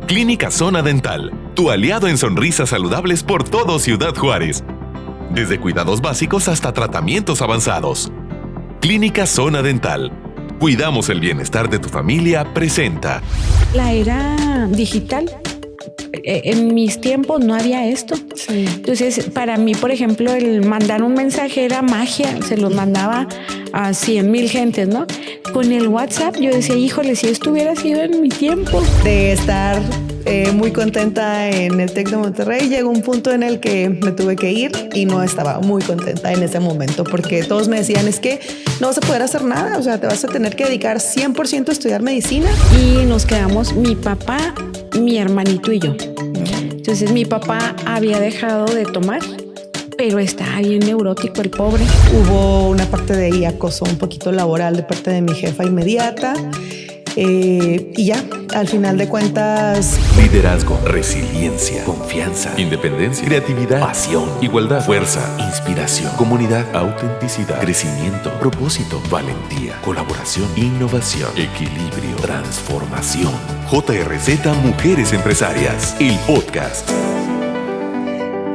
Clínica Zona Dental, tu aliado en sonrisas saludables por todo Ciudad Juárez. Desde cuidados básicos hasta tratamientos avanzados. Clínica Zona Dental. Cuidamos el bienestar de tu familia, presenta. La era digital, en mis tiempos no había esto. Sí. Entonces, para mí, por ejemplo, el mandar un mensaje era magia. Se los mandaba a 100,000 gentes, ¿no? Con el WhatsApp yo decía, híjole, si esto hubiera sido en mi tiempo. De estar muy contenta en el TEC de Monterrey, llegó un punto en el que me tuve que ir y no estaba muy contenta en ese momento porque todos me decían, es que no vas a poder hacer nada, o sea, te vas a tener que dedicar 100% a estudiar medicina. Y nos quedamos mi papá, mi hermanito y yo. Entonces mi papá había dejado de tomar, pero estaba bien neurótico el pobre. Hubo una parte de ahí acoso un poquito laboral de parte de mi jefa inmediata. Y ya, al final de cuentas... Liderazgo, resiliencia, confianza, independencia, creatividad, pasión, igualdad, fuerza, inspiración, comunidad, autenticidad, crecimiento, propósito, valentía, colaboración, innovación, equilibrio, transformación. JRZ Mujeres Empresarias, el podcast.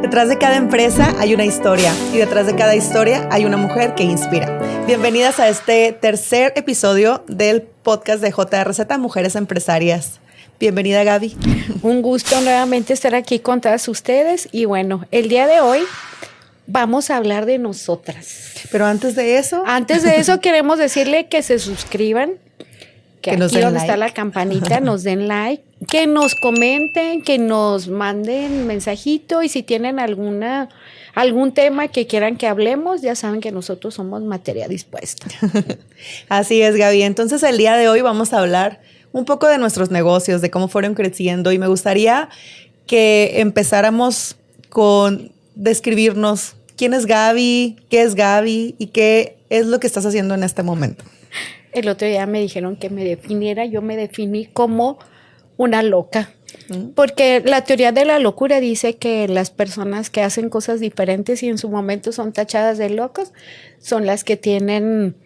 Detrás de cada empresa hay una historia y detrás de cada historia hay una mujer que inspira. Bienvenidas a este tercer episodio del podcast de JRZ Mujeres Empresarias. Bienvenida, Gaby. Un gusto nuevamente estar aquí con todas ustedes y bueno, el día de hoy vamos a hablar de nosotras. Pero antes de eso queremos decirle que se suscriban, que aquí donde like está la campanita, nos den like, que nos comenten, que nos manden mensajito y si tienen algún tema que quieran que hablemos, ya saben que nosotros somos materia dispuesta. Así es, Gaby. Entonces el día de hoy vamos a hablar un poco de nuestros negocios, de cómo fueron creciendo y me gustaría que empezáramos con describirnos quién es Gaby, qué es Gaby y qué es lo que estás haciendo en este momento. El otro día me dijeron que me definiera, yo me definí como una loca, porque la teoría de la locura dice que las personas que hacen cosas diferentes y en su momento son tachadas de locos son las que tienen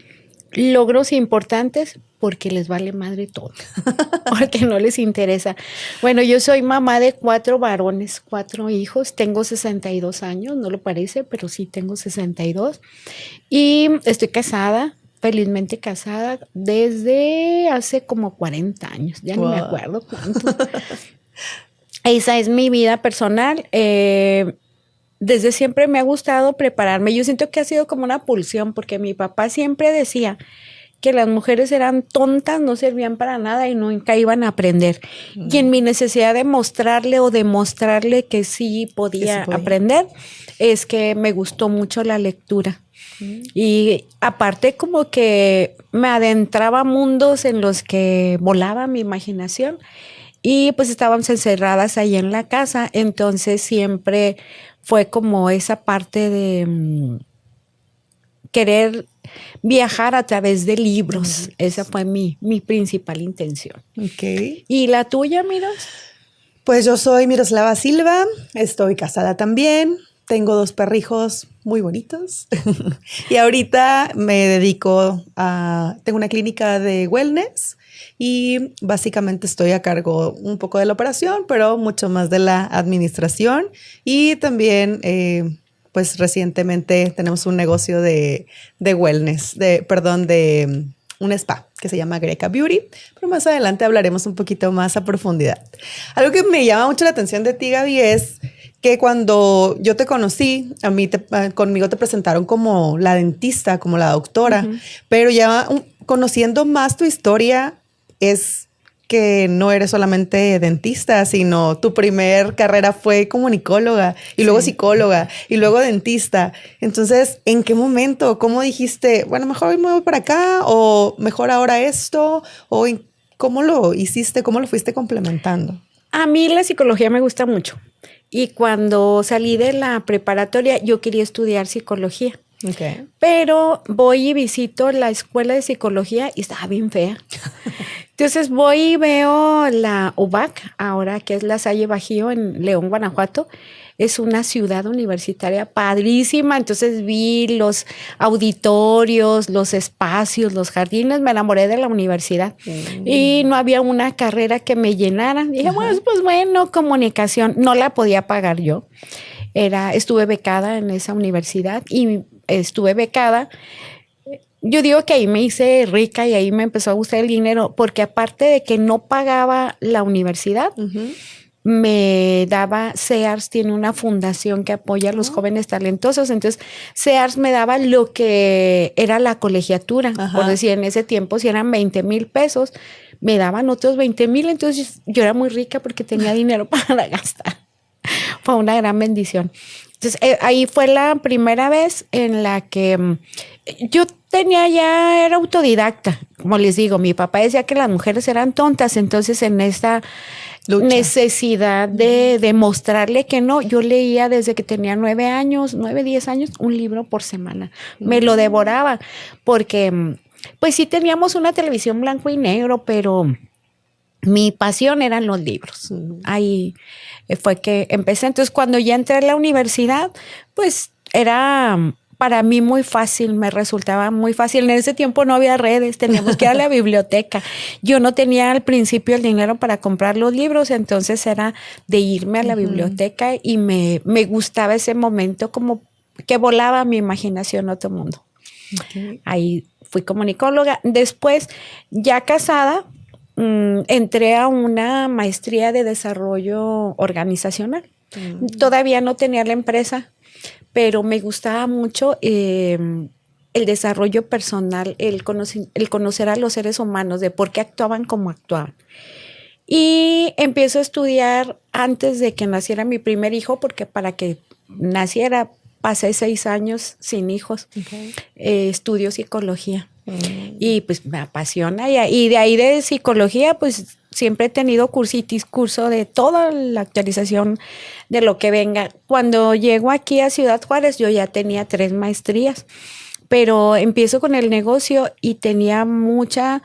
logros importantes porque les vale madre todo, porque no les interesa. Bueno, yo soy mamá de 4 varones, 4 hijos, tengo 62 años, no lo parece, pero sí tengo 62 y estoy casada. Felizmente casada desde hace como 40 años, ya ni me acuerdo cuánto. Esa es mi vida personal. Desde siempre me ha gustado prepararme. Yo siento que ha sido como una pulsión porque mi papá siempre decía que las mujeres eran tontas, no servían para nada y nunca iban a aprender. Y en mi necesidad de mostrarle o demostrarle que sí podía aprender, es que me gustó mucho la lectura. Y aparte como que me adentraba a mundos en los que volaba mi imaginación y pues estábamos encerradas ahí en la casa, entonces siempre fue como esa parte de querer viajar a través de libros. Esa fue mi principal intención. Okay. ¿Y la tuya, Miros? Pues yo soy Miroslava Silva, estoy casada también. Tengo 2 perrijos muy bonitos y ahorita me dedico tengo una clínica de wellness y básicamente estoy a cargo un poco de la operación, pero mucho más de la administración y también pues recientemente tenemos un negocio de wellness, de un spa que se llama Greca Beauty, pero más adelante hablaremos un poquito más a profundidad. Algo que me llama mucho la atención de ti, Gaby, es que cuando yo te conocí, conmigo te presentaron como la dentista, como la doctora, pero ya conociendo más tu historia es que no eres solamente dentista, sino tu primer carrera fue comunicóloga y luego psicóloga y luego dentista. Entonces, ¿en qué momento? ¿Cómo dijiste, bueno, mejor hoy me voy para acá o mejor ahora esto? ¿O cómo lo hiciste? ¿Cómo lo fuiste complementando? A mí la psicología me gusta mucho. Y cuando salí de la preparatoria, yo quería estudiar psicología. Okay. Pero voy y visito la escuela de psicología y estaba bien fea. Entonces voy y veo la UBAC, ahora que es la Salle Bajío en León, Guanajuato. Es una ciudad universitaria padrísima, entonces vi los auditorios, los espacios, los jardines, me enamoré de la universidad y no había una carrera que me llenara. Dije, pues bueno, comunicación, no la podía pagar yo. Estuve becada en esa universidad y estuve becada. Yo digo que ahí me hice rica y ahí me empezó a gustar el dinero, porque aparte de que no pagaba la universidad, me daba, SEARS tiene una fundación que apoya a los jóvenes talentosos, entonces SEARS me daba lo que era la colegiatura, por decir, en ese tiempo si eran 20,000 pesos, me daban otros 20,000, entonces yo era muy rica porque tenía dinero para gastar. Fue una gran bendición. Entonces ahí fue la primera vez en la que yo era autodidacta, como les digo, mi papá decía que las mujeres eran tontas, entonces en esta lucha, necesidad de demostrarle que no, yo leía desde que tenía 10 años, un libro por semana. Me lo devoraba porque pues sí teníamos una televisión blanco y negro, pero mi pasión eran los libros. Ahí fue que empecé. Entonces cuando ya entré a la universidad, pues era para mí muy fácil, me resultaba muy fácil. En ese tiempo no había redes, teníamos que ir a la biblioteca. Yo no tenía al principio el dinero para comprar los libros, entonces era de irme a la biblioteca y me gustaba ese momento, como que volaba mi imaginación a otro mundo. Ahí fui comunicóloga. Después, ya casada, entré a una maestría de desarrollo organizacional. Todavía no tenía la empresa, pero me gustaba mucho el desarrollo personal, el conocer a los seres humanos, de por qué actuaban como actuaban. Y empiezo a estudiar antes de que naciera mi primer hijo, porque para que naciera pasé 6 años sin hijos. Estudio psicología. Y pues me apasiona. Y de ahí de psicología, pues siempre he tenido curso de toda la actualización de lo que venga. Cuando llego aquí a Ciudad Juárez, yo ya tenía 3 maestrías, pero empiezo con el negocio y tenía mucha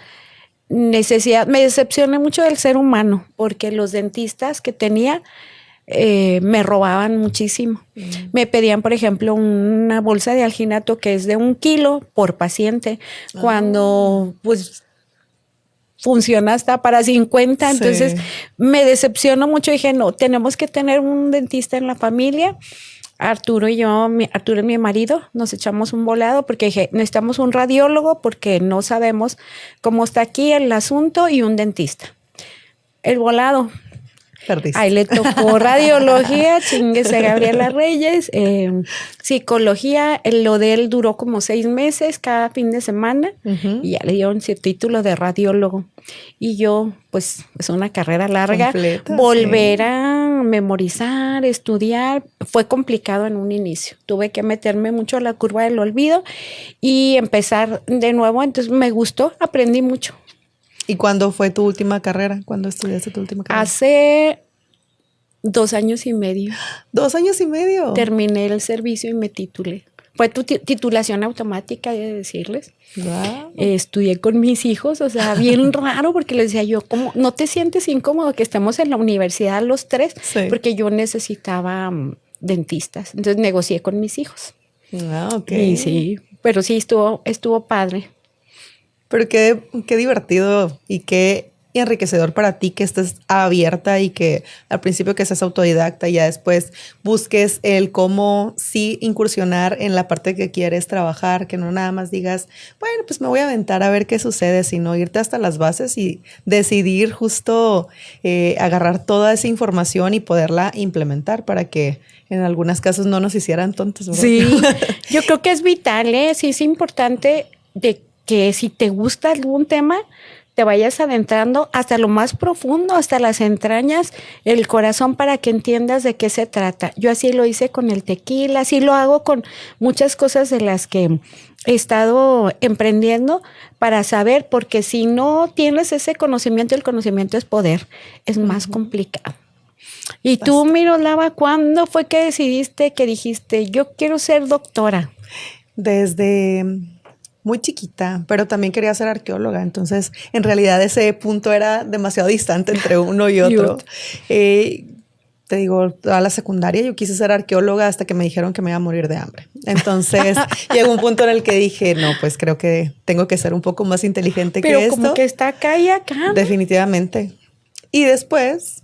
necesidad. Me decepcioné mucho del ser humano, porque los dentistas que tenía me robaban muchísimo. Me pedían, por ejemplo, una bolsa de alginato que es de 1 kilo por paciente, cuando pues funciona hasta para 50. Sí. Entonces me decepcionó mucho. Dije, no, tenemos que tener un dentista en la familia. Arturo y yo, Arturo es mi marido, nos echamos un volado porque dije, necesitamos un radiólogo porque no sabemos cómo está aquí el asunto, y un dentista. El volado. Perdiste. Ahí le tocó radiología, chinguese Gabriela Reyes, psicología, lo de él duró como 6 meses cada fin de semana, y ya le dieron su título de radiólogo. Y yo, pues, es una carrera larga, completa, volver a memorizar, estudiar, fue complicado en un inicio. Tuve que meterme mucho a la curva del olvido y empezar de nuevo, entonces me gustó, aprendí mucho. ¿Y cuándo fue tu última carrera? ¿Cuándo estudiaste tu última carrera? Hace 2 años y medio. 2 años y medio. Terminé el servicio y me titulé. Fue titulación automática, he de decirles. Wow. Estudié con mis hijos, o sea, bien raro, porque les decía yo, ¿cómo no te sientes incómodo que estemos en la universidad los 3? Sí. Porque yo necesitaba dentistas. Entonces negocié con mis hijos. Ah, ok. Y sí, pero sí estuvo padre. Pero qué divertido y qué enriquecedor para ti que estés abierta y que al principio que seas autodidacta y ya después busques el cómo sí incursionar en la parte que quieres trabajar, que no nada más digas, bueno, pues me voy a aventar a ver qué sucede, sino irte hasta las bases y decidir justo agarrar toda esa información y poderla implementar para que en algunos casos no nos hicieran tontos, ¿verdad? Sí, yo creo que es vital, sí es importante de que si te gusta algún tema, te vayas adentrando hasta lo más profundo, hasta las entrañas, el corazón, para que entiendas de qué se trata. Yo así lo hice con el tequila, así lo hago con muchas cosas de las que he estado emprendiendo, para saber, porque si no tienes ese conocimiento, el conocimiento es poder, es más complicado. Y tú, Miroslava, ¿cuándo fue que decidiste, que dijiste, yo quiero ser doctora? Desde muy chiquita, pero también quería ser arqueóloga. Entonces, en realidad ese punto era demasiado distante entre uno y otro. Te digo, toda la secundaria yo quise ser arqueóloga hasta que me dijeron que me iba a morir de hambre. Entonces llegó un punto en el que dije, no, pues creo que tengo que ser un poco más inteligente que esto. Pero como que está acá y acá, ¿no? Definitivamente. Y después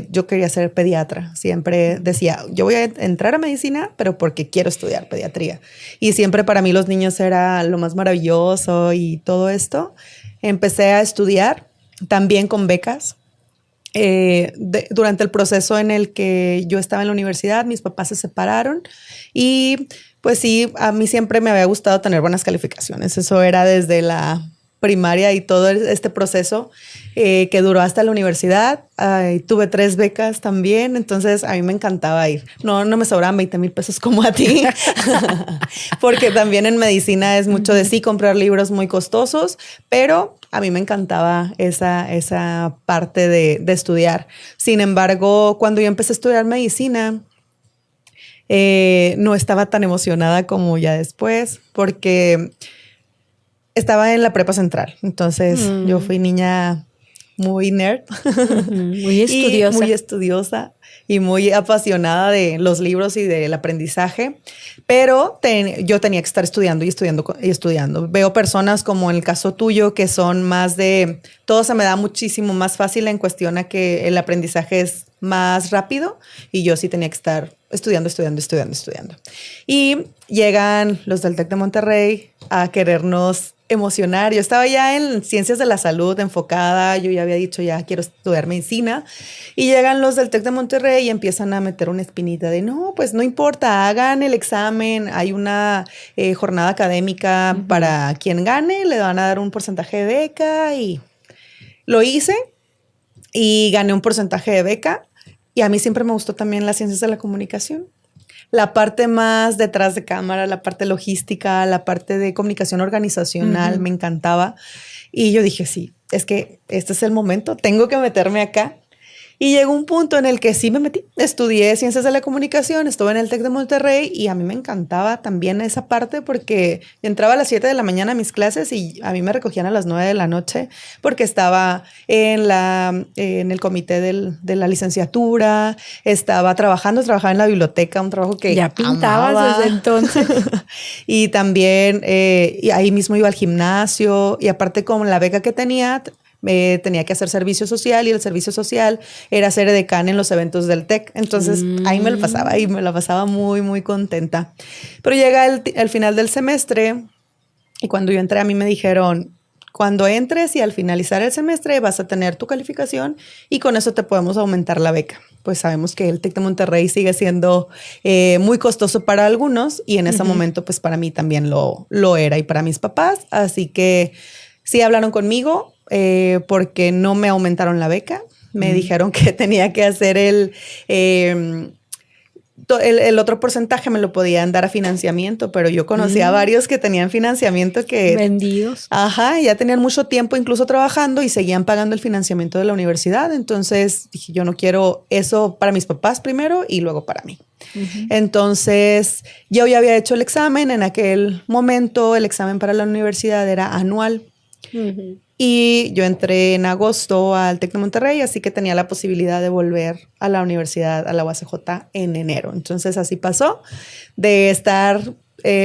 yo quería ser pediatra. Siempre decía, yo voy a entrar a medicina, pero porque quiero estudiar pediatría. Y siempre para mí los niños era lo más maravilloso y todo esto. Empecé a estudiar también con becas. Durante el proceso en el que yo estaba en la universidad, mis papás se separaron y pues sí, a mí siempre me había gustado tener buenas calificaciones. Eso era desde la primaria y todo este proceso que duró hasta la universidad. Tuve 3 becas también, entonces a mí me encantaba ir. No me sobraban 20,000 pesos como a ti, porque también en medicina es mucho de sí comprar libros muy costosos, pero a mí me encantaba esa parte de estudiar. Sin embargo, cuando yo empecé a estudiar medicina, no estaba tan emocionada como ya después, porque estaba en la prepa central. Entonces yo fui niña muy nerd, muy estudiosa. Muy estudiosa y muy apasionada de los libros y del aprendizaje, pero yo tenía que estar estudiando y estudiando. Veo personas como en el caso tuyo que son más de, todo se me da muchísimo más fácil en cuestión a que el aprendizaje es más rápido y yo sí tenía que estar estudiando. Y llegan los del TEC de Monterrey a querernos emocionar. Yo estaba ya en ciencias de la salud enfocada, yo ya había dicho ya quiero estudiar medicina y llegan los del TEC de Monterrey y empiezan a meter una espinita de no, pues no importa, hagan el examen, hay una jornada académica para quien gane, le van a dar un porcentaje de beca y lo hice y gané un porcentaje de beca y a mí siempre me gustó también las ciencias de la comunicación. La parte más detrás de cámara, la parte logística, la parte de comunicación organizacional, me encantaba. Y yo dije, sí, es que este es el momento, tengo que meterme acá. Y llegó un punto en el que sí me metí. Estudié ciencias de la comunicación, estuve en el TEC de Monterrey y a mí me encantaba también esa parte porque entraba a las 7 de la mañana a mis clases y a mí me recogían a las 9 de la noche porque estaba en el comité de la licenciatura, trabajaba en la biblioteca, un trabajo que ya pintabas amaba. Desde entonces. Y también y ahí mismo iba al gimnasio y aparte con la beca que tenía que hacer servicio social y el servicio social era ser edecán en los eventos del TEC. Entonces ahí me la pasaba muy, muy contenta. Pero llega el final del semestre y cuando yo entré a mí me dijeron, cuando entres y al finalizar el semestre vas a tener tu calificación y con eso te podemos aumentar la beca. Pues sabemos que el TEC de Monterrey sigue siendo muy costoso para algunos y en ese momento pues para mí también lo era y para mis papás. Así que sí hablaron conmigo porque no me aumentaron la beca. Me dijeron que tenía que hacer el otro porcentaje, me lo podían dar a financiamiento, pero yo conocía a varios que tenían financiamiento que... vendidos. Ajá, ya tenían mucho tiempo incluso trabajando y seguían pagando el financiamiento de la universidad. Entonces dije, yo no quiero eso para mis papás primero y luego para mí. Entonces yo ya había hecho el examen. En aquel momento el examen para la universidad era anual. Y yo entré en agosto al TEC de Monterrey, así que tenía la posibilidad de volver a la universidad, a la UACJ en enero. Entonces así pasó, de estar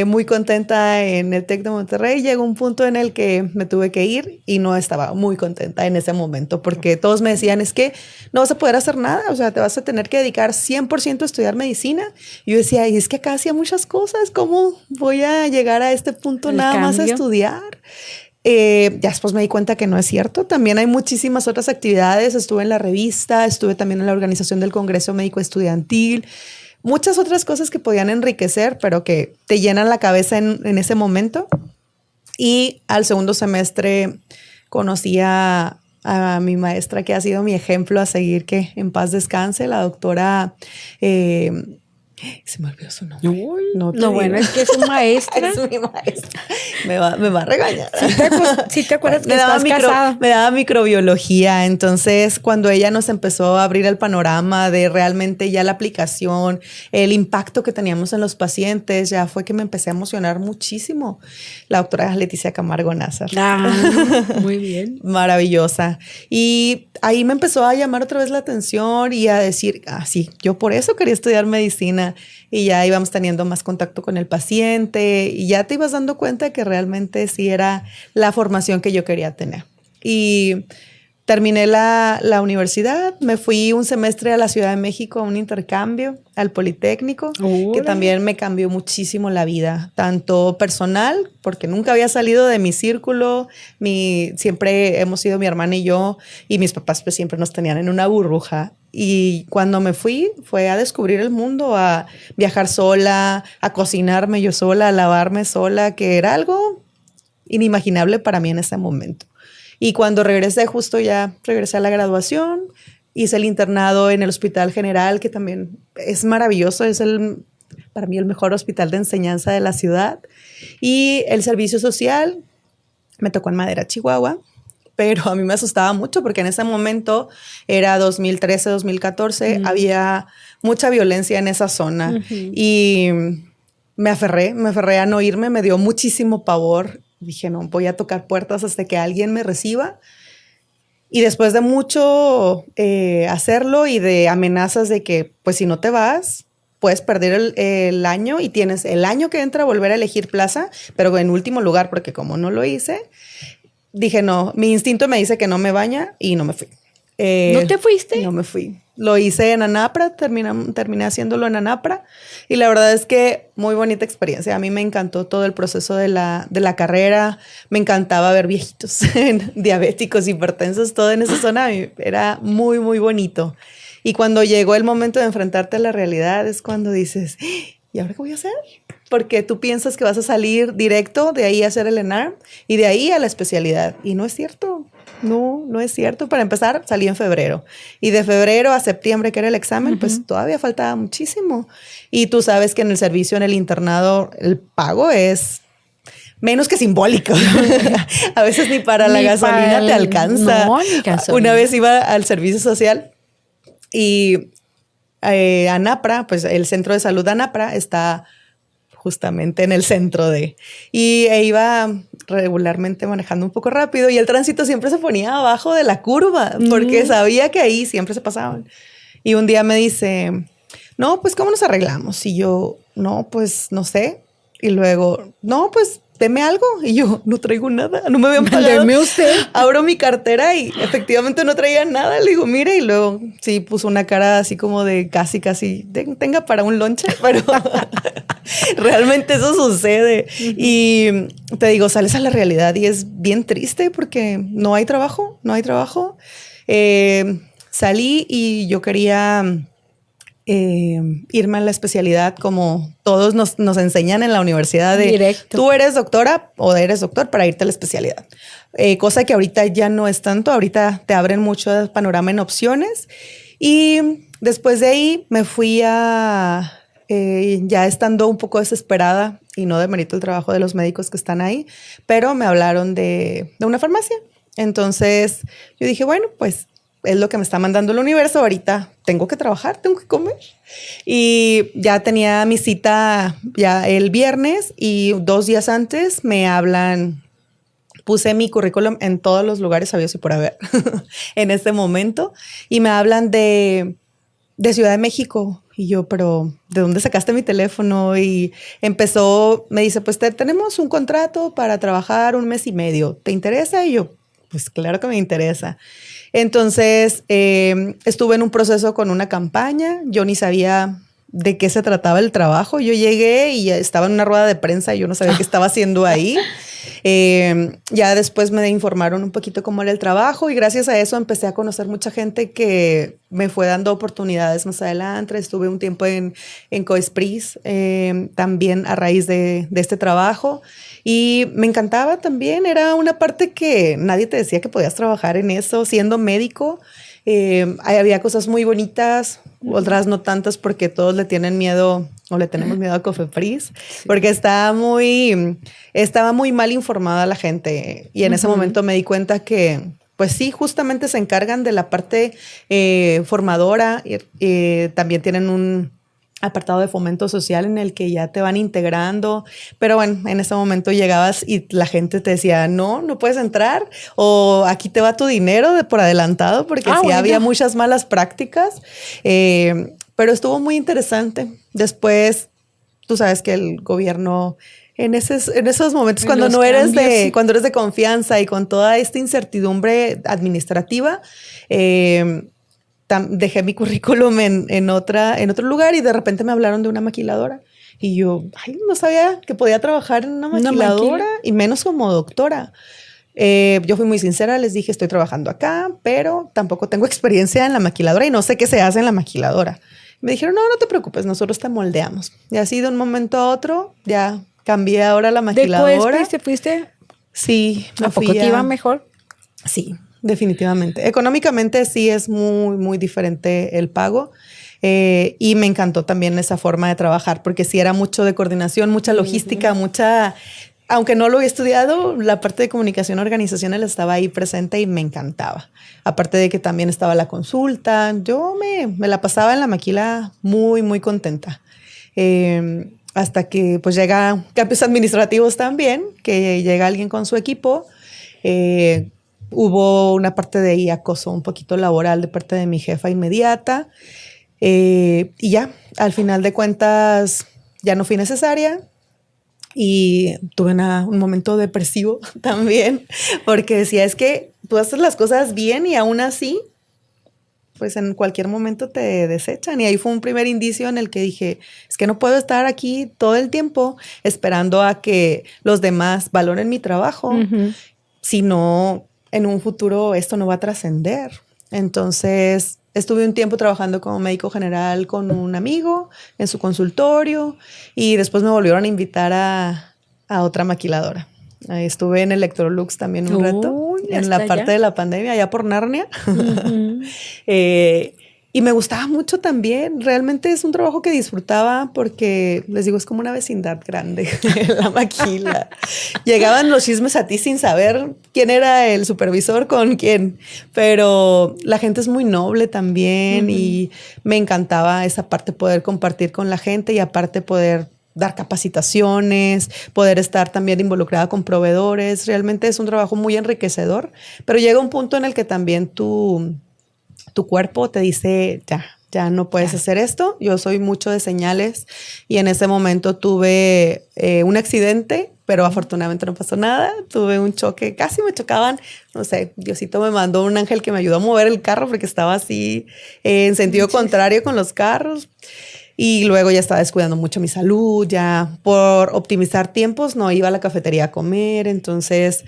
muy contenta en el TEC de Monterrey. Llegó un punto en el que me tuve que ir y no estaba muy contenta en ese momento porque todos me decían, es que no vas a poder hacer nada, o sea, te vas a tener que dedicar 100% a estudiar medicina. Y yo decía, y es que acá hacía muchas cosas, ¿cómo voy a llegar a este punto nada más a estudiar? Ya después me di cuenta que no es cierto. También hay muchísimas otras actividades. Estuve en la revista, estuve también en la organización del Congreso Médico Estudiantil. Muchas otras cosas que podían enriquecer, pero que te llenan la cabeza en ese momento. Y al segundo semestre conocí a mi maestra, que ha sido mi ejemplo a seguir, que en paz descanse, la doctora Se me olvidó su nombre. No, bueno, es que es su maestra. Es mi maestra. Me va a regañar. Sí te acuerdas que estás casada. Me daba microbiología. Entonces, cuando ella nos empezó a abrir el panorama de realmente ya la aplicación, el impacto que teníamos en los pacientes, ya fue que me empecé a emocionar muchísimo. La doctora Leticia Camargo Nazar. Muy bien. Maravillosa. Y ahí me empezó a llamar otra vez la atención y a decir, sí, yo por eso quería estudiar medicina. Y ya íbamos teniendo más contacto con el paciente y ya te ibas dando cuenta que realmente sí era la formación que yo quería tener. Y terminé la universidad, me fui un semestre a la Ciudad de México a un intercambio al Politécnico, que también me cambió muchísimo la vida, tanto personal, porque nunca había salido de mi círculo, siempre hemos sido mi hermana y yo, y mis papás pues siempre nos tenían en una burbuja. Y cuando me fui fue a descubrir el mundo, a viajar sola, a cocinarme yo sola, a lavarme sola, que era algo inimaginable para mí en ese momento. Y cuando regresé, justo ya regresé a la graduación, hice el internado en el Hospital General, que también es maravilloso, es para mí el mejor hospital de enseñanza de la ciudad. Y el servicio social me tocó en Madera, Chihuahua. Pero a mí me asustaba mucho porque en ese momento era 2013, 2014, había mucha violencia en esa zona y me aferré a no irme, me dio muchísimo pavor. Dije, no, voy a tocar puertas hasta que alguien me reciba. Y después de mucho hacerlo y de amenazas de que, pues si no te vas, puedes perder el año y tienes el año que entra a volver a elegir plaza, pero en último lugar, porque como no lo hice, dije, no, mi instinto me dice que no me baña y no me fui. ¿No te fuiste? No me fui. Lo hice en Anapra, terminé haciéndolo en Anapra y la verdad es que muy bonita experiencia. A mí me encantó todo el proceso de la carrera. Me encantaba ver viejitos diabéticos, hipertensos, todo en esa zona. Era muy, muy bonito. Y cuando llegó el momento de enfrentarte a la realidad es cuando dices, ¿y ahora qué voy a hacer? Porque tú piensas que vas a salir directo de ahí a hacer el ENARM y de ahí a la especialidad. Y no es cierto. No es cierto. Para empezar, salí en febrero. Y de febrero a septiembre, que era el examen, pues todavía faltaba muchísimo. Y tú sabes que en el servicio, en el internado, el pago es menos que simbólico. A veces ni para la gasolina te alcanza. No, ni gasolina. Una vez iba al servicio social y Anapra, pues el centro de salud de Anapra está justamente en el centro y iba regularmente manejando un poco rápido y el tránsito siempre se ponía abajo de la curva porque sabía que ahí siempre se pasaban. Y un día me dice, no, pues ¿cómo nos arreglamos? Y yo, no, pues no sé. Y luego, no, pues deme algo. Y yo, no traigo nada, no me habían pagado. Deme usted. Abro mi cartera y efectivamente no traía nada. Le digo, mire, y luego sí puso una cara así como de casi, tenga para un lonche, pero realmente eso sucede. Y te digo, sales a la realidad y es bien triste porque no hay trabajo. Salí y yo quería irme a la especialidad como todos nos enseñan en la universidad de directo. Tú eres doctora o eres doctor para irte a la especialidad. Cosa que ahorita ya no es tanto, ahorita te abren mucho panorama en opciones y después de ahí me fui ya estando un poco desesperada y no demerito el trabajo de los médicos que están ahí, pero me hablaron de una farmacia. Entonces yo dije, bueno, pues es lo que me está mandando el universo. Ahorita tengo que trabajar, tengo que comer. Y ya tenía mi cita ya el viernes y 2 días antes me hablan. Puse mi currículum en todos los lugares sabidos y por haber en este momento. Y me hablan de Ciudad de México. Y yo, pero ¿de dónde sacaste mi teléfono? Y me dice, pues tenemos un contrato para trabajar 1 mes y medio. ¿Te interesa? Y yo, pues claro que me interesa. Entonces, estuve en un proceso con una campaña. Yo ni sabía de qué se trataba el trabajo. Yo llegué y estaba en una rueda de prensa y yo no sabía qué estaba haciendo ahí. Ya después me informaron un poquito cómo era el trabajo y gracias a eso empecé a conocer mucha gente que me fue dando oportunidades más adelante. Estuve un tiempo en Coespris también a raíz de este trabajo. Y me encantaba también, era una parte que nadie te decía que podías trabajar en eso, siendo médico. Había cosas muy bonitas, otras no tantas porque todos le tienen miedo o le tenemos miedo a Cofepris, porque estaba muy mal informada la gente. Y en ese momento me di cuenta que, pues sí, justamente se encargan de la parte formadora. También tienen un apartado de fomento social en el que ya te van integrando. Pero bueno, en ese momento llegabas y la gente te decía, no puedes entrar, o aquí te va tu dinero por adelantado, porque sí bueno. Había muchas malas prácticas. Pero estuvo muy interesante. Después, tú sabes que el gobierno, en esos momentos, cuando no eres cuando eres de confianza y con toda esta incertidumbre administrativa, dejé mi currículum en otro lugar y de repente me hablaron de una maquiladora. Y yo, no sabía que podía trabajar en una maquiladora y menos como doctora. Yo fui muy sincera, les dije, estoy trabajando acá, pero tampoco tengo experiencia en la maquiladora y no sé qué se hace en la maquiladora. Me dijeron, no te preocupes, nosotros te moldeamos. Y así de un momento a otro, ya cambié ahora a la maquiladora. ¿Después te fuiste? Sí. ¿A poco te iba mejor? Sí, definitivamente. Económicamente sí es muy, muy diferente el pago. Y me encantó también esa forma de trabajar, porque sí era mucho de coordinación, mucha logística, aunque no lo he estudiado, la parte de comunicación organizacional estaba ahí presente y me encantaba. Aparte de que también estaba la consulta, yo me la pasaba en la maquila muy, muy contenta. Hasta que pues llega cambios administrativos también, que llega alguien con su equipo. Hubo una parte de ahí acoso un poquito laboral de parte de mi jefa inmediata. Y ya, al final de cuentas, ya no fui necesaria. Y tuve un momento depresivo también, porque decía, es que tú haces las cosas bien y aún así, pues en cualquier momento te desechan. Y ahí fue un primer indicio en el que dije, es que no puedo estar aquí todo el tiempo esperando a que los demás valoren mi trabajo, sino en un futuro esto no va a trascender. Entonces estuve un tiempo trabajando como médico general con un amigo en su consultorio y después me volvieron a invitar a otra maquiladora. Ahí estuve en Electrolux también un rato, en la parte de la pandemia, allá por Narnia. Y me gustaba mucho también. Realmente es un trabajo que disfrutaba porque, les digo, es como una vecindad grande, la maquila. Llegaban los chismes a ti sin saber quién era el supervisor con quién. Pero la gente es muy noble también y me encantaba esa parte, poder compartir con la gente y aparte poder dar capacitaciones, poder estar también involucrada con proveedores. Realmente es un trabajo muy enriquecedor, pero llega un punto en el que también tu cuerpo te dice, ya no puedes hacer esto. Yo soy mucho de señales y en ese momento tuve un accidente, pero afortunadamente no pasó nada. Tuve un choque, casi me chocaban. No sé, Diosito me mandó un ángel que me ayudó a mover el carro porque estaba así en sentido contrario con los carros. Y luego ya estaba descuidando mucho mi salud, ya por optimizar tiempos no iba a la cafetería a comer, entonces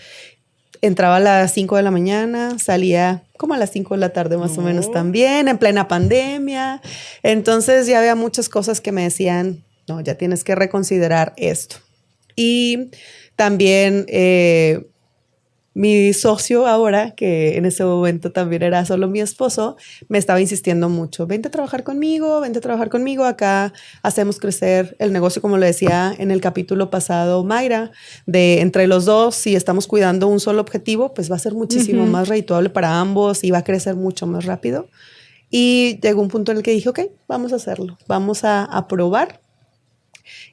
entraba a las 5 de la mañana, salía como a las 5 de la tarde más o menos también, en plena pandemia. Entonces ya había muchas cosas que me decían, no, ya tienes que reconsiderar esto. Y también mi socio ahora, que en ese momento también era solo mi esposo, me estaba insistiendo mucho, vente a trabajar conmigo, acá hacemos crecer el negocio, como le decía en el capítulo pasado Mayra, de entre los dos, si estamos cuidando un solo objetivo, pues va a ser muchísimo más redituable para ambos y va a crecer mucho más rápido. Y llegó un punto en el que dije, ok, vamos a hacerlo, vamos a probar.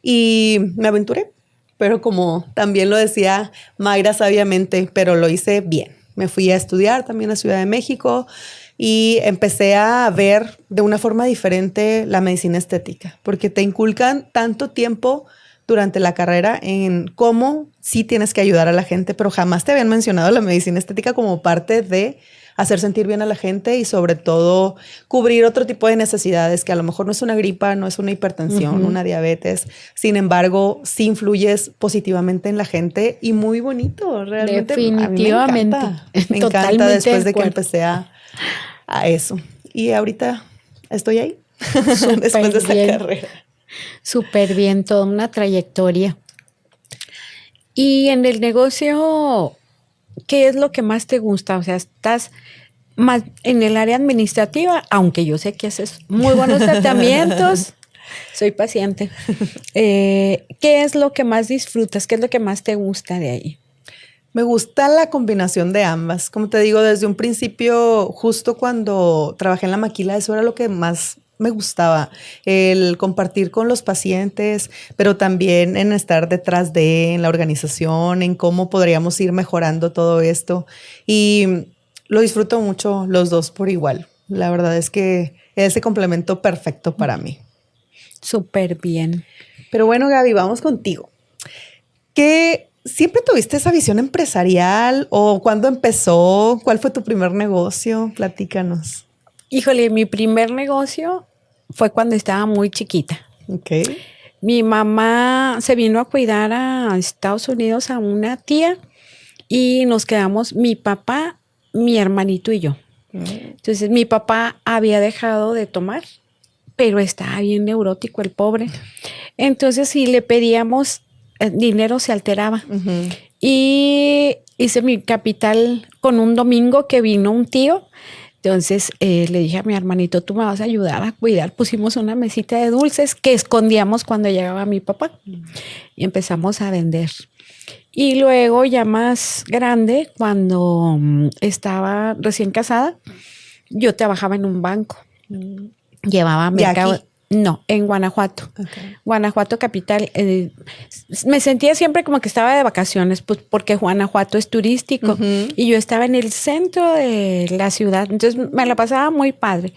Y me aventuré. Pero como también lo decía Mayra sabiamente, pero lo hice bien. Me fui a estudiar también a Ciudad de México y empecé a ver de una forma diferente la medicina estética, porque te inculcan tanto tiempo durante la carrera en cómo sí tienes que ayudar a la gente, pero jamás te habían mencionado la medicina estética como parte de hacer sentir bien a la gente y sobre todo cubrir otro tipo de necesidades que a lo mejor no es una gripa, no es una hipertensión, una diabetes. Sin embargo, sí influyes positivamente en la gente y muy bonito, realmente. Definitivamente. Me encanta después de que empecé a eso. Y ahorita estoy ahí, después de esa carrera. Súper bien, toda una trayectoria. Y en el negocio, ¿qué es lo que más te gusta? O sea, estás más en el área administrativa, aunque yo sé que haces muy buenos tratamientos, soy paciente. ¿Qué es lo que más disfrutas? ¿Qué es lo que más te gusta de ahí? Me gusta la combinación de ambas. Como te digo, desde un principio, justo cuando trabajé en la maquila, eso era lo que más me gustaba, el compartir con los pacientes, pero también en estar detrás en la organización, en cómo podríamos ir mejorando todo esto. Y lo disfruto mucho los dos por igual. La verdad es que es ese complemento perfecto para mí. Súper bien. Pero bueno, Gaby, vamos contigo. ¿Qué siempre tuviste esa visión empresarial o cuándo empezó? ¿Cuál fue tu primer negocio? Platícanos. Híjole, mi primer negocio fue cuando estaba muy chiquita. Ok. Mi mamá se vino a cuidar a Estados Unidos a una tía y nos quedamos mi papá, mi hermanito y yo. Entonces mi papá había dejado de tomar, pero estaba bien neurótico el pobre. Entonces si le pedíamos dinero se alteraba. Y hice mi capital con un domingo que vino un tío. Entonces le dije a mi hermanito, tú me vas a ayudar a cuidar. Pusimos una mesita de dulces que escondíamos cuando llegaba mi papá y empezamos a vender. Y luego ya más grande, cuando estaba recién casada, yo trabajaba en un banco. Llevaba mercado. No, en Guanajuato. Okay. Guanajuato capital. Me sentía siempre como que estaba de vacaciones, pues porque Guanajuato es turístico y yo estaba en el centro de la ciudad, entonces me la pasaba muy padre.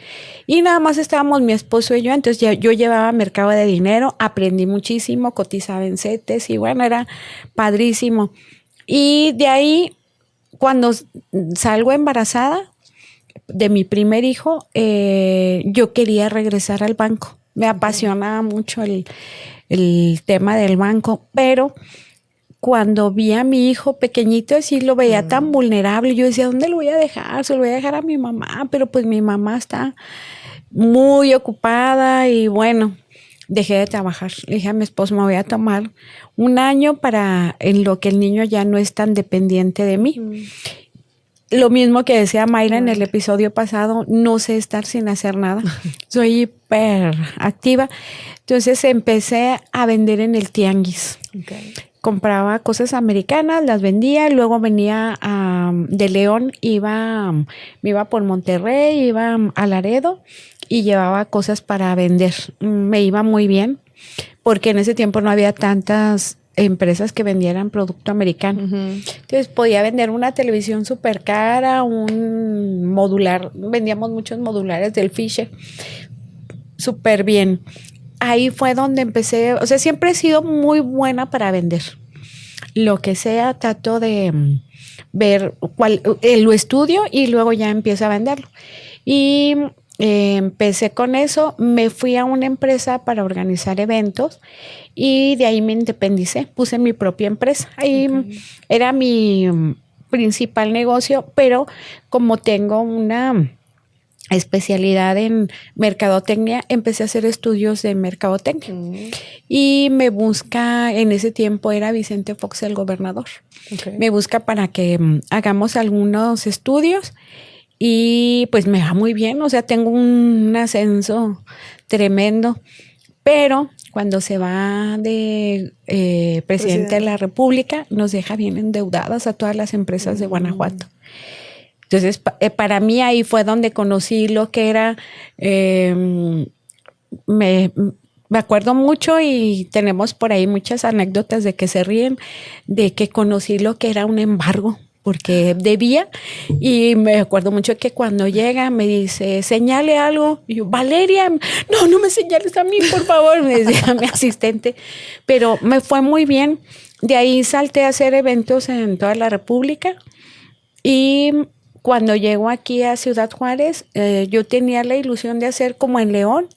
Y nada más estábamos mi esposo y yo, entonces yo llevaba mercado de dinero, aprendí muchísimo, cotizaba en CETES y bueno, era padrísimo. Y de ahí, cuando salgo embarazada de mi primer hijo, yo quería regresar al banco. Me apasionaba mucho el tema del banco, pero cuando vi a mi hijo pequeñito, sí lo veía tan vulnerable. Yo decía, ¿dónde lo voy a dejar? Se lo voy a dejar a mi mamá, pero pues mi mamá está muy ocupada y bueno, dejé de trabajar. Le dije a mi esposo, me voy a tomar un año en lo que el niño ya no es tan dependiente de mí. Lo mismo que decía Mayra en el episodio pasado, no sé estar sin hacer nada. Soy hiper activa. Entonces empecé a vender en el tianguis. Okay. Compraba cosas americanas, las vendía, luego venía de León, me iba por Monterrey, iba a Laredo y llevaba cosas para vender. Me iba muy bien porque en ese tiempo no había tantas empresas que vendieran producto americano. Entonces podía vender una televisión súper cara, un modular, vendíamos muchos modulares del Fisher, súper bien. Ahí fue donde empecé, o sea, siempre he sido muy buena para vender. Lo que sea, trato de ver lo estudio y luego ya empiezo a venderlo. Y empecé con eso, me fui a una empresa para organizar eventos y de ahí me independicé, puse mi propia empresa. Ahí era mi principal negocio, pero como tengo una especialidad en mercadotecnia, empecé a hacer estudios de mercadotecnia. Y me busca, en ese tiempo era Vicente Fox el gobernador. Me busca para que hagamos algunos estudios. Y pues me va muy bien, o sea, tengo un ascenso tremendo, pero cuando se va de presidente de la República, nos deja bien endeudadas a todas las empresas de Guanajuato. Entonces, para mí ahí fue donde conocí lo que era, me acuerdo mucho y tenemos por ahí muchas anécdotas de que se ríen, de que conocí lo que era un embargo, porque debía, y me acuerdo mucho que cuando llega me dice, señale algo, y yo, Valeria, no me señales a mí, por favor, me decía mi asistente, pero me fue muy bien. De ahí salté a hacer eventos en toda la República, y cuando llego aquí a Ciudad Juárez, yo tenía la ilusión de hacer como en León.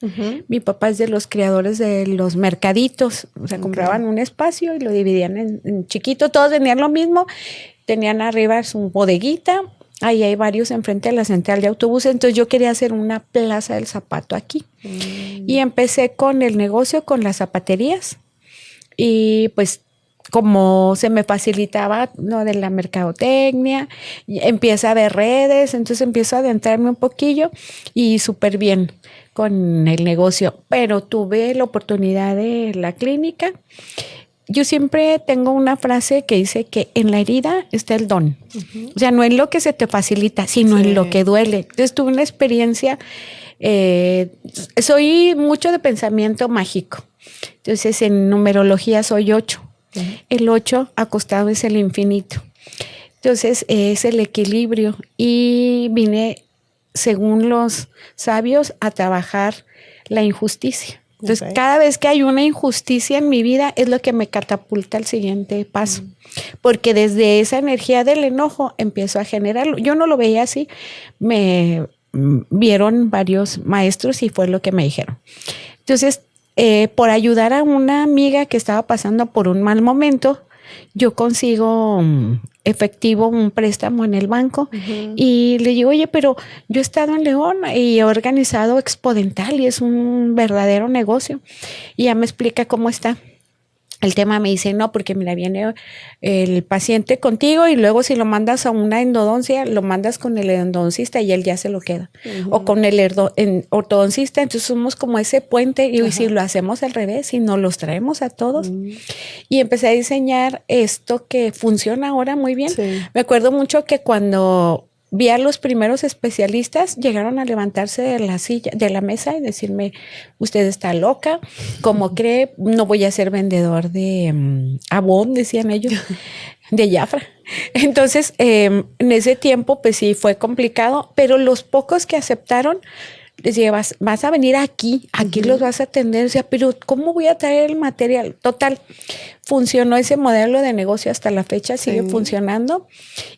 Mi papá es de los creadores de los mercaditos, o sea, compraban un espacio y lo dividían en chiquito, todos vendían lo mismo. Tenían arriba su bodeguita, ahí hay varios enfrente de la central de autobuses, entonces yo quería hacer una plaza del zapato aquí. Y empecé con el negocio, con las zapaterías, y pues como se me facilitaba lo de la mercadotecnia, empieza a ver redes, entonces empiezo a adentrarme un poquillo y súper bien con el negocio. Pero tuve la oportunidad de la clínica. Yo siempre tengo una frase que dice que en la herida está el don. O sea, no en lo que se te facilita, sino en lo que duele. Entonces tuve una experiencia, soy mucho de pensamiento mágico. Entonces en numerología soy 8. El 8 acostado es el infinito. Entonces es el equilibrio. Y vine, según los sabios, a trabajar la injusticia. Entonces, cada vez que hay una injusticia en mi vida es lo que me catapulta al siguiente paso. Porque desde esa energía del enojo empiezo a generarlo. Yo no lo veía así. Me vieron varios maestros y fue lo que me dijeron. Entonces, por ayudar a una amiga que estaba pasando por un mal momento, yo consigo efectivo un préstamo en el banco y le digo, oye, pero yo he estado en León y he organizado Expo Dental y es un verdadero negocio. Y ella me explica cómo está el tema. Me dice, no, porque mira, viene el paciente contigo y luego si lo mandas a una endodoncia, lo mandas con el endodoncista y él ya se lo queda. O con el ortodoncista, entonces somos como ese puente y si lo hacemos al revés y nos los traemos a todos. Y empecé a diseñar esto que funciona ahora muy bien. Sí. Me acuerdo mucho que cuando vi a los primeros especialistas, llegaron a levantarse de la silla, de la mesa y decirme, usted está loca, ¿cómo cree? No voy a ser vendedor de Avon, decían ellos, de Jafra. Entonces, en ese tiempo, pues sí, fue complicado, pero los pocos que aceptaron, les dije, vas a venir aquí los vas a atender. O sea, pero ¿cómo voy a traer el material? Total, funcionó ese modelo de negocio hasta la fecha, sigue funcionando.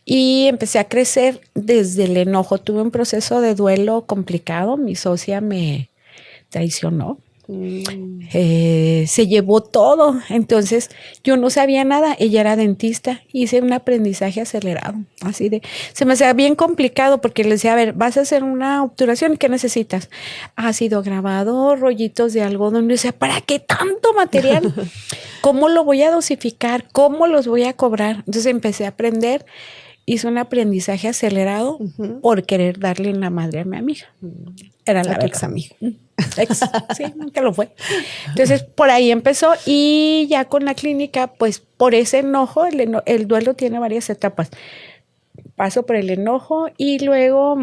Y empecé a crecer desde el enojo. Tuve un proceso de duelo complicado. Mi socia me traicionó. Se llevó todo. Entonces yo no sabía nada. Ella era dentista. Hice un aprendizaje acelerado. Así de, se me hacía bien complicado porque le decía, a ver, vas a hacer una obturación, ¿qué necesitas? Ácido grabador, rollitos de algodón. Y decía, ¿para qué tanto material? ¿Cómo lo voy a dosificar? ¿Cómo los voy a cobrar? Entonces empecé a aprender. Hice un aprendizaje acelerado por querer darle la madre a mi amiga. Era la ex amiga. Sí, nunca lo fue. Entonces, por ahí empezó y ya con la clínica, pues por ese enojo, el duelo tiene varias etapas. Paso por el enojo y luego,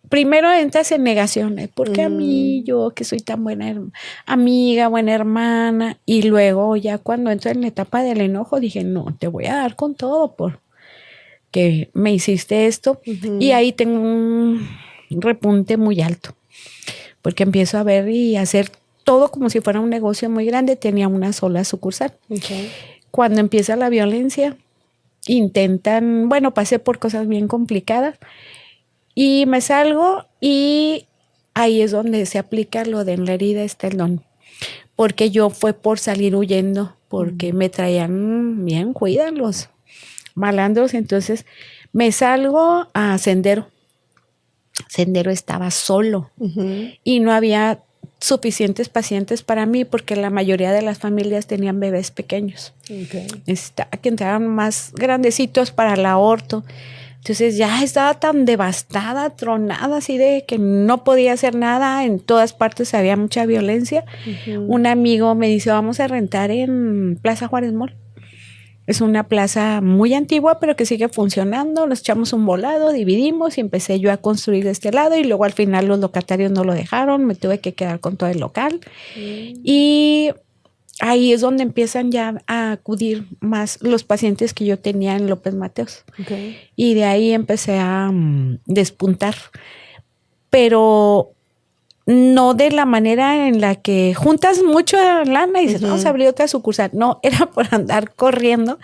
primero entras en negaciones, porque a mí, yo que soy tan buena amiga, buena hermana, y luego ya cuando entro en la etapa del enojo, dije, no, te voy a dar con todo porque me hiciste esto. Y ahí tengo un repunte muy alto. Porque empiezo a ver y hacer todo como si fuera un negocio muy grande. Tenía una sola sucursal. Cuando empieza la violencia, pasé por cosas bien complicadas y me salgo y ahí es donde se aplica lo de en la herida está el don. Porque yo fue por salir huyendo, porque me traían bien, cuidan los malandros. Entonces me salgo a Sendero. Sendero estaba solo y no había suficientes pacientes para mí porque la mayoría de las familias tenían bebés pequeños. Necesitaba que entraran más grandecitos para el aborto. Entonces ya estaba tan devastada, tronada, así de que no podía hacer nada. En todas partes había mucha violencia. Un amigo me dice, vamos a rentar en Plaza Juárez Mall. Es una plaza muy antigua, pero que sigue funcionando. Nos echamos un volado, dividimos y empecé yo a construir de este lado y luego al final los locatarios no lo dejaron. Me tuve que quedar con todo el local. Y ahí es donde empiezan ya a acudir más los pacientes que yo tenía en López Mateos. Y de ahí empecé a despuntar. Pero no de la manera en la que juntas mucho lana y dices, vamos a abrir otra sucursal. No, era por andar corriendo,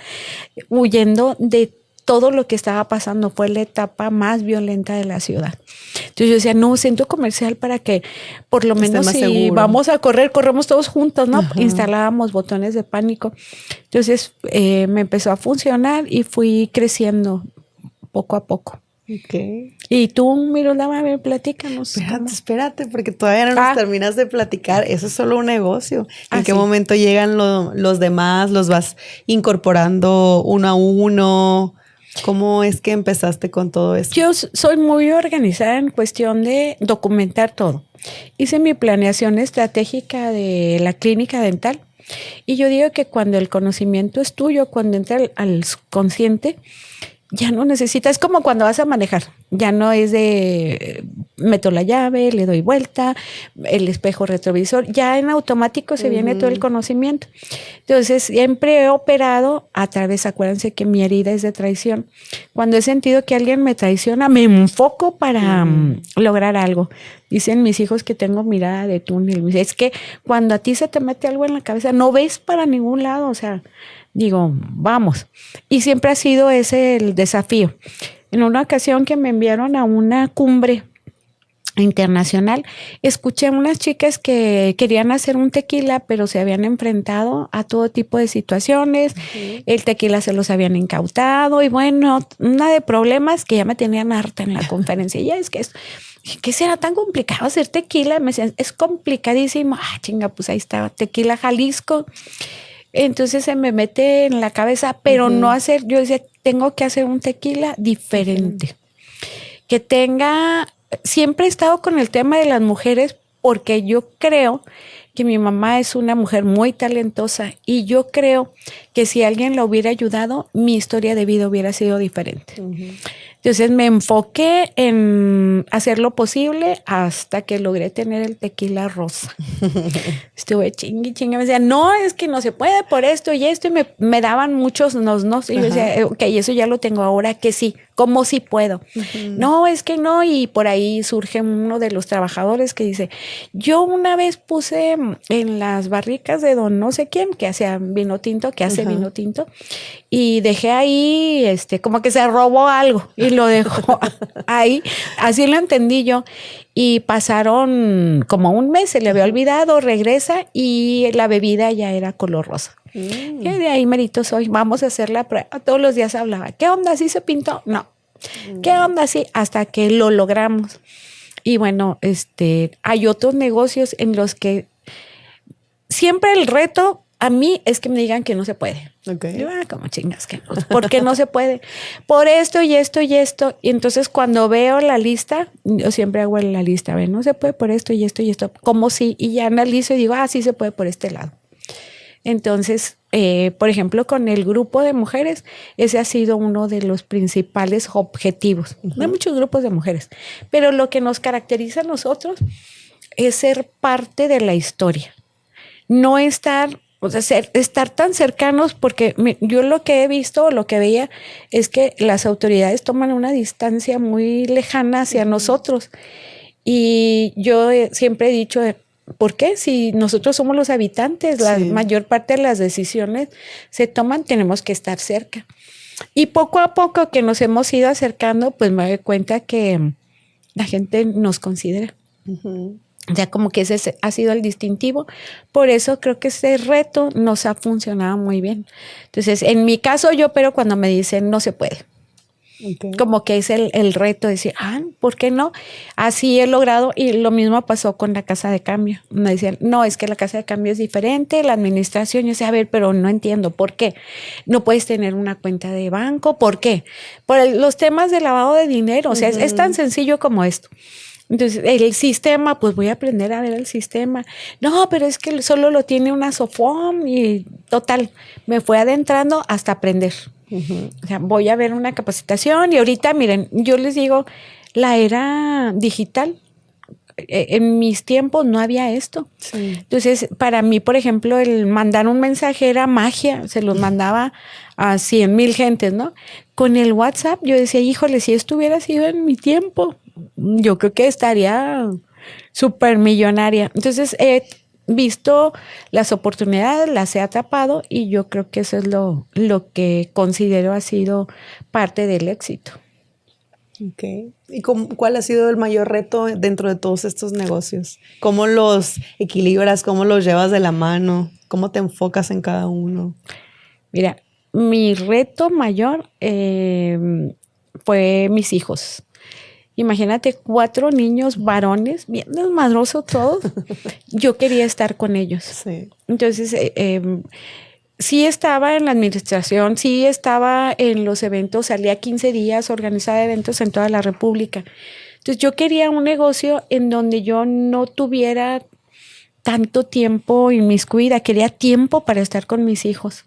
huyendo de todo lo que estaba pasando. Fue la etapa más violenta de la ciudad. Entonces yo decía, no, centro comercial para que por lo menos si seguro. Vamos a correr, corremos todos juntos, ¿no? Instalábamos botones de pánico. Entonces me empezó a funcionar y fui creciendo poco a poco. Ok. Y tú, Miroslava, a ver, platícanos. Espérate, porque todavía no nos terminas de platicar. Eso es solo un negocio. ¿En qué momento llegan los demás? ¿Los vas incorporando uno a uno? ¿Cómo es que empezaste con todo esto? Yo soy muy organizada en cuestión de documentar todo. Hice mi planeación estratégica de la clínica dental y yo digo que cuando el conocimiento es tuyo, cuando entra al consciente, ya no necesitas, es como cuando vas a manejar, ya no es de meto la llave, le doy vuelta, el espejo retrovisor, ya en automático se viene todo el conocimiento. Entonces, siempre he operado a través, acuérdense que mi herida es de traición. Cuando he sentido que alguien me traiciona, me enfoco para lograr algo. Dicen mis hijos que tengo mirada de túnel. Es que cuando a ti se te mete algo en la cabeza, no ves para ningún lado, o sea, digo, vamos. Y siempre ha sido ese el desafío. En una ocasión que me enviaron a una cumbre internacional, escuché a unas chicas que querían hacer un tequila, pero se habían enfrentado a todo tipo de situaciones. El tequila se los habían incautado y bueno, una de problemas que ya me tenían harta en la conferencia. Ya es que ¿qué será tan complicado hacer tequila? Me decían, es complicadísimo. Ah, chinga, pues ahí estaba, Tequila Jalisco. Entonces se me mete en la cabeza, pero no hacer, yo decía, tengo que hacer un tequila diferente. Que tenga, siempre he estado con el tema de las mujeres porque yo creo que mi mamá es una mujer muy talentosa y yo creo que si alguien la hubiera ayudado, mi historia de vida hubiera sido diferente. Entonces me enfoqué en hacer lo posible hasta que logré tener el tequila rosa. Estuve chingue. Me decían, no, es que no se puede por esto y esto. Y me daban muchos nos. Y yo decía, ok, eso ya lo tengo ahora que sí. ¿Cómo sí puedo? No, es que no. Y por ahí surge uno de los trabajadores que dice, yo una vez puse en las barricas de don no sé quién, que hacía vino tinto, que hace vino tinto, y dejé ahí, como que se robó algo y lo dejó ahí. Así lo entendí yo. Y pasaron como un mes, se le había olvidado, regresa y la bebida ya era color rosa. Y de ahí mérito soy, vamos a hacer la prueba. Todos los días hablaba, ¿qué onda? ¿Sí se pintó? No. ¿Qué onda? Sí, hasta que lo logramos. Y bueno, hay otros negocios en los que siempre el reto a mí es que me digan que no se puede. Okay. Yo, como chingas que no. ¿Por qué no se puede? Por esto y esto y esto. Y entonces cuando veo la lista, yo siempre hago la lista, a ver, no se puede por esto y esto y esto. Como sí, y ya analizo y digo, sí se puede por este lado. Entonces, por ejemplo, con el grupo de mujeres, ese ha sido uno de los principales objetivos. No hay muchos grupos de mujeres, pero lo que nos caracteriza a nosotros es ser parte de la historia. No estar, estar tan cercanos, porque yo lo que he visto, lo que veía, es que las autoridades toman una distancia muy lejana hacia nosotros. Y yo siempre he dicho, ¿por qué? Si nosotros somos los habitantes, la mayor parte de las decisiones se toman, tenemos que estar cerca. Y poco a poco que nos hemos ido acercando, pues me doy cuenta que la gente nos considera. Ya como que ese ha sido el distintivo. Por eso creo que ese reto nos ha funcionado muy bien. Entonces, en mi caso, yo opero cuando me dicen no se puede. Okay. Como que es el reto de decir, ¿por qué no? Así he logrado, y lo mismo pasó con la casa de cambio. Me decían, no, es que la casa de cambio es diferente, la administración. Yo decía, a ver, pero no entiendo, ¿por qué? No puedes tener una cuenta de banco, ¿por qué? Por los temas de lavado de dinero, o sea, es tan sencillo como esto. Entonces, el sistema, pues voy a aprender a ver el sistema. No, pero es que solo lo tiene una Sofom y total, me fue adentrando hasta aprender. O sea, voy a ver una capacitación y ahorita, miren, yo les digo, la era digital, en mis tiempos no había esto. Sí. Entonces, para mí, por ejemplo, el mandar un mensaje era magia, se los mandaba a 100,000 gentes, ¿no? Con el WhatsApp, yo decía, híjole, si esto hubiera sido en mi tiempo, yo creo que estaría súper millonaria. Entonces, he visto las oportunidades, las he atrapado y yo creo que eso es lo que considero ha sido parte del éxito. Okay. ¿Y cuál ha sido el mayor reto dentro de todos estos negocios? ¿Cómo los equilibras? ¿Cómo los llevas de la mano? ¿Cómo te enfocas en cada uno? Mira, mi reto mayor fue mis hijos. Imagínate 4 niños varones, bien desmadrosos todos. Yo quería estar con ellos. Sí. Entonces, sí estaba en la administración, sí estaba en los eventos, salía 15 días, organizaba eventos en toda la República. Entonces, yo quería un negocio en donde yo no tuviera tanto tiempo inmiscuida, quería tiempo para estar con mis hijos.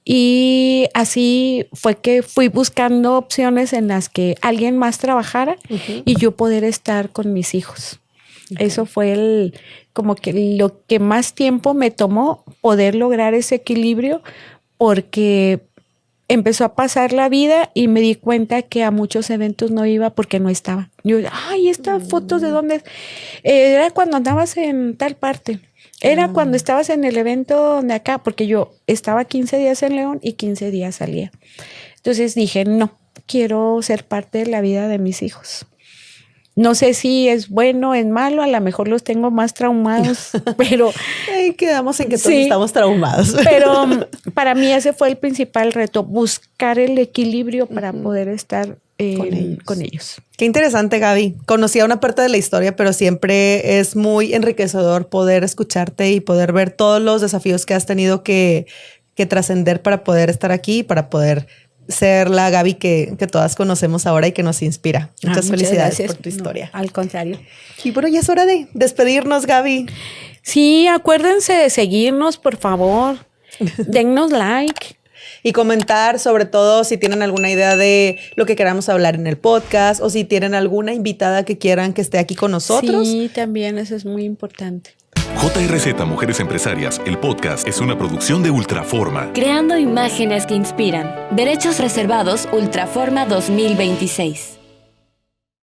Y así fue que fui buscando opciones en las que alguien más trabajara y yo poder estar con mis hijos. Eso fue como que lo que más tiempo me tomó poder lograr ese equilibrio, porque empezó a pasar la vida y me di cuenta que a muchos eventos no iba porque no estaba. Yo, ay, ¿estas fotos de dónde es? Era cuando andabas en tal parte. Era cuando estabas en el evento de acá, porque yo estaba 15 días en León y 15 días salía. Entonces dije, no, quiero ser parte de la vida de mis hijos. No sé si es bueno o es malo, a lo mejor los tengo más traumados, pero... Ahí quedamos en que todos sí, estamos traumados. Pero para mí ese fue el principal reto, buscar el equilibrio para poder estar con ellos. Qué interesante, Gaby. Conocía una parte de la historia, pero siempre es muy enriquecedor poder escucharte y poder ver todos los desafíos que has tenido que trascender para poder estar aquí, para poder ser la Gaby que todas conocemos ahora y que nos inspira. Muchas felicidades gracias por tu historia. No, al contrario. Y bueno, ya es hora de despedirnos, Gaby. Sí, acuérdense de seguirnos, por favor. Dennos like. Y comentar, sobre todo, si tienen alguna idea de lo que queramos hablar en el podcast o si tienen alguna invitada que quieran que esté aquí con nosotros. Sí, también eso es muy importante. JRZ Mujeres Empresarias, el podcast, es una producción de Ultraforma. Creando imágenes que inspiran. Derechos reservados Ultraforma 2026.